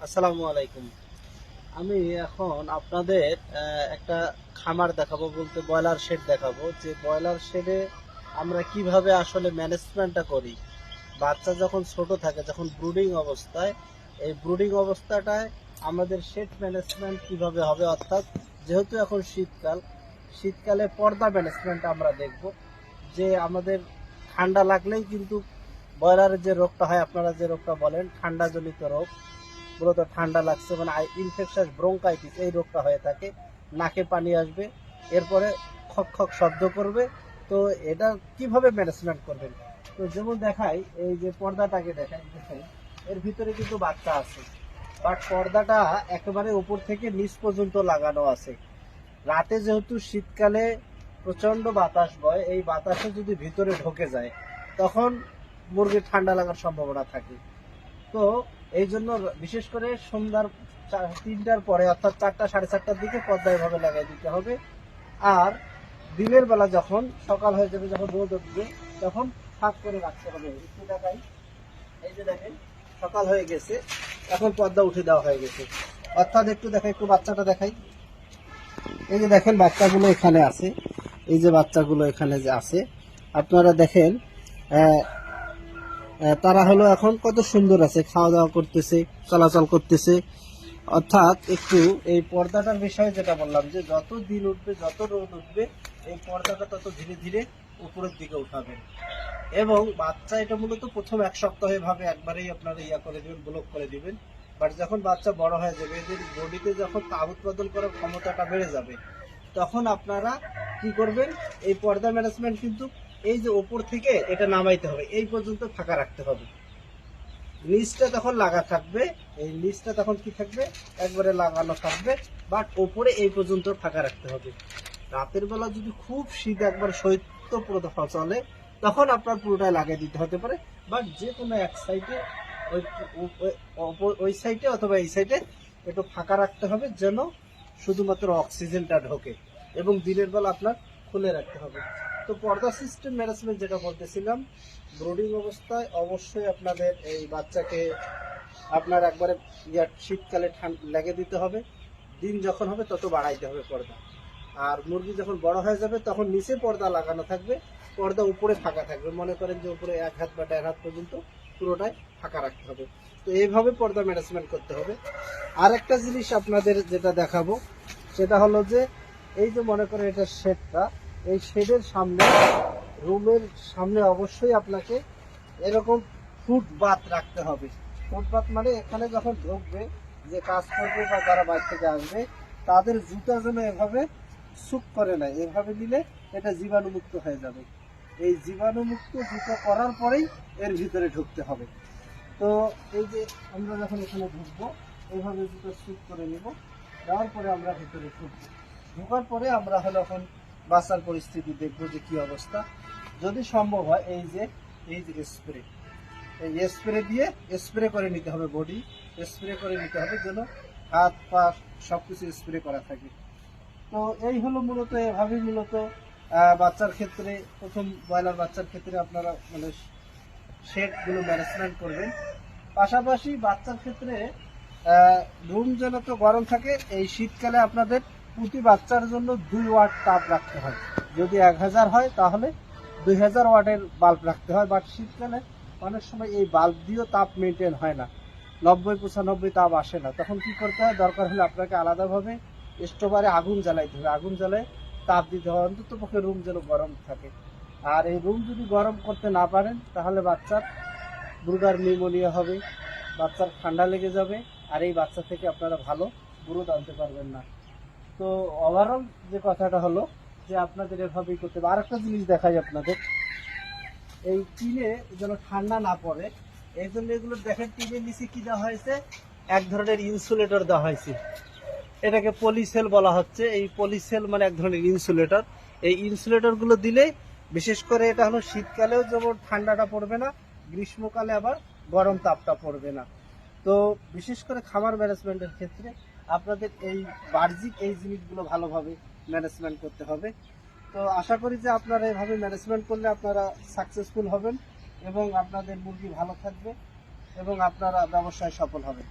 আসসালামু আলাইকুম। আমি এখন আপনাদের একটা খামার দেখাবো, বলতে ব্রয়লার শেড দেখাবো, যে ব্রয়লার শেডে আমরা কিভাবে আসলে ম্যানেজমেন্টটা করি। বাচ্চা যখন ছোট থাকে, যখন ব্রুডিং অবস্থায়, এই ব্রুডিং অবস্থাটায় আমাদের শেড ম্যানেজমেন্ট কিভাবে হবে, অর্থাৎ যেহেতু এখন শীতকাল, শীতকালে পর্দা ম্যানেজমেন্ট আমরা দেখব। যে আমাদের ঠান্ডা লাগলেই কিন্তু ব্রয়লারের যে রোগটা হয়, আপনারা যে রোগটা বলেন ঠান্ডাজনিত রোগ, মূলত ঠান্ডা লাগছে মানে ইনফেকশাস ব্রোঙ্কাইটিস, এই রোগটা হয়ে থাকে। নাকে পানি আসবে, এরপরে খক খক শব্দ করবে। তো এটা কিভাবে ম্যানেজমেন্ট করবেন? তো যেমন দেখাই, এই যে পর্দাটাকে দেখাই, দেখেন এর ভিতরে কিন্তু বাচ্চা আছে, বাট পর্দাটা একেবারে উপর থেকে নিচ পর্যন্ত লাগানো আছে। রাতে যেহেতু শীতকালে প্রচন্ড বাতাস বয়, এই বাতাসে যদি ভিতরে ঢোকে যায়, তখন মুরগির ঠান্ডা লাগার সম্ভাবনা থাকে। তো এই জন্য বিশেষ করে সন্ধ্যার 3টার পরে, অর্থাৎ 4টা 4:30টার দিকে পর্দা এভাবে লাগাই দিতে হবে। আর দিনের বেলা যখন সকাল হয়ে যাবে, যখন রোদ উঠবে, তখন ফাঁক করে রাখতে হবে। একটু দেখাই, এই যে দেখেন সকাল হয়ে গেছে, এখন পর্দা উঠে দেওয়া হয়ে গেছে। অর্থাৎ একটু দেখাই, একটু বাচ্চাটা দেখাই। এই যে দেখেন বাচ্চাগুলো এখানে আছে, এই যে বাচ্চাগুলো এখানে যে আছে, আপনারা দেখেন তারা হলো এখন কত সুন্দর আছে, খাওয়া দাওয়া করতেছে, চলাচল করতেছে। অর্থাৎ একটু এই পর্দাটার বিষয়ে যেটা বললাম, যে যত দিন উঠবে, যত রোদ উঠবে, এই পর্দাটা তত ধীরে ধীরে উপরের দিকে উঠাবেন। এবং বাচ্চা এটা মূলত প্রথম 1 সপ্তাহ ভাবে একবারেই আপনারা করে দিবেন, ব্লক করে দিবেন। বাট যখন বাচ্চা বড় হয়ে যাবে, এদের বডিতে যখন তাপ উৎপাদন করার ক্ষমতাটা বেড়ে যাবে, তখন আপনারা কি করবেন, এই পর্দা ম্যানেজমেন্ট কিন্তু এই যে ওপর থেকে এটা নামাইতে হবে, এই পর্যন্ত ফাঁকা রাখতে হবে। নিচটা তখন লাগা থাকবে, এই নিচটা তখন কি থাকবে, একবারে লাগানো থাকবে, বাট ওপরে এই পর্যন্ত ফাঁকা রাখতে হবে। রাতের বেলা যদি খুব শীত একবার শৈত্যপ্রদ চলে, তখন আপনার পুরোটাই লাগিয়ে দিতে হতে পারে। বাট যে কোনো এক সাইডে, ওই সাইডে অথবা এই সাইডে একটু ফাঁকা রাখতে হবে, যেন শুধুমাত্র অক্সিজেনটা ঢোকে। এবং দিনের বেলা আপনার খুলে রাখতে হবে। তো পর্দা সিস্টেম ম্যানেজমেন্ট যেটা বলতেছিলাম, ব্রুডিং অবস্থায় অবশ্যই আপনাদের এই বাচ্চাকে আপনার একবারে শীতকালে লেগে দিতে হবে। দিন যখন হবে তত বাড়াইতে হবে পর্দা। আর মুরগি যখন বড় হয়ে যাবে, তখন নিচে পর্দা লাগানো থাকবে, পর্দা উপরে ফাঁকা থাকবে। মনে করেন যে উপরে 1 হাত বা 1.5 হাত পর্যন্ত পুরোটাই ফাঁকা রাখতে হবে। তো এইভাবে পর্দা ম্যানেজমেন্ট করতে হবে। আর একটা জিনিস আপনাদের যেটা দেখাবো, সেটা হলো যে এই যে মনে করেন এটা শেডটা, এই শেডের সামনে, রুমের সামনে অবশ্যই আপনাকে এরকম ফুটবাথ রাখতে হবে। ফুটবাথ মানে এখানে যখন ঢুকবে, যে কাজ করবে বা যারা বাইরে থেকে আসবে, তাদের জুতা যেন এভাবে সুপ করে নেয়। এভাবে নিলে এটা জীবাণুমুক্ত হয়ে যাবে। এই জীবাণুমুক্ত জুতা করার পরেই এর ভিতরে ঢুকতে হবে। তো এই যে আমরা যখন এখানে ঢুকবো, এইভাবে জুতো সুপ করে নেব, দেওয়ার পরে আমরা ভিতরে ঢুকবো। ঢোকার পরে আমরা হলো এখন বাচ্চার পরিস্থিতি দেখবো যে কি অবস্থা। যদি সম্ভব হয়, এই যে স্প্রে, এই স্প্রে দিয়ে স্প্রে করে নিতে হবে, বডি স্প্রে করে নিতে হবে, যেন হাত পা সবকিছু স্প্রে করা থাকে। তো এই হলো মূলত, এভাবেই মূলত বাচ্চার ক্ষেত্রে, প্রথম ব্রয়লার বাচ্চার ক্ষেত্রে আপনারা মানে শেডগুলো ম্যানেজমেন্ট করবেন। পাশাপাশি বাচ্চার ক্ষেত্রে রুম যেন তো গরম থাকে। এই শীতকালে আপনাদের প্রতি বাচ্চার জন্য 2 ওয়াট তাপ রাখতে হয়। যদি 1000 হয়, তাহলে 2000 ওয়াটের বাল্ব রাখতে হয়। বাট শীতকালে অনেক সময় এই বাল্ব দিয়েও তাপ মেনটেন হয় না, 90-95 তাপ আসে না। তখন কি করতে হয়, দরকার হলে আপনাকে আলাদাভাবে স্টোভারে আগুন জ্বালাইতে হবে, আগুন জ্বালায় তাপ দিতে হয়, অন্তত পক্ষে রুম যেন গরম থাকে। আর এই রুম যদি গরম করতে না পারেন, তাহলে বাচ্চার ব্রুডার নিউমোনিয়া হবে, বাচ্চার ঠান্ডা লেগে যাবে, আর এই বাচ্চা থেকে আপনারা ভালো গ্রোথ আনতে পারবেন না। তো ওভারঅল যে কথাটা হলো, যে আপনাদের এভাবেই করতে হবে। আরেকটা জিনিস দেখাই আপনাদের, এই টিনে যেন ঠান্ডা না পড়ে, এই জন্য এগুলো দেখেন টিনের নিচে কি দেওয়া হয়েছে, এক ধরনের ইনসুলেটর দেওয়া হয়েছে। এটাকে পলিসেল বলা হচ্ছে। এই পলিসেল মানে এক ধরনের ইনসুলেটর। এই ইনসুলেটর গুলো দিলে, বিশেষ করে এটা হলো শীতকালেও যেমন ঠান্ডাটা পড়বে না, গ্রীষ্মকালে আবার গরম তাপটা পড়বে না। তো বিশেষ করে খামার ম্যানেজমেন্টের ক্ষেত্রে আপনাদের এই বাহ্যিক এই জিনিসগুলো ভালোভাবে ম্যানেজমেন্ট করতে হবে। তো আশা করি যে আপনারা এভাবে ম্যানেজমেন্ট করলে আপনারা সাকসেসফুল হবেন, এবং আপনাদের মুরগি ভালো থাকবে, এবং আপনারা ব্যবসায় সফল হবেন।